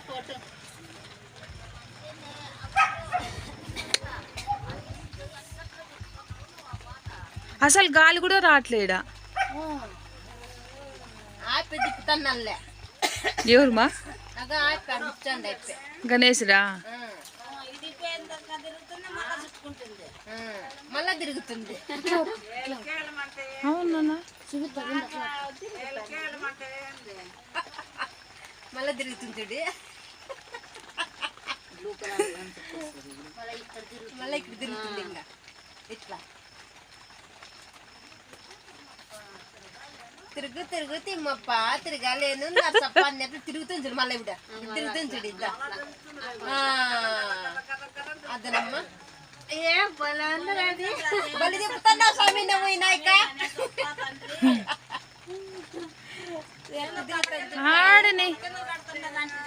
Photo అసలు గాలి కూడా రావట్లేడా. ఎవరుమా గణేశుడా? మళ్ళా తిరుగుతుంది. అవునా మళ్ళా తిరుగుతుంది. మళ్ళీ ఇక్కడ తిరుగుతుంది. ఇంకా ఇట్లా తిరుగు తిమ్మప్ప తిరగాలేను నర్సప్ప అన్నప్పుడు తిరుగుతుంది చూడు. మళ్ళీ ఇవిడ తిరుగుతుంది చూడు. ఇద్దా అదనమ్మా బలి తిప్పుతున్నావు స్వామి నువ్వు వినాయక. ఆడని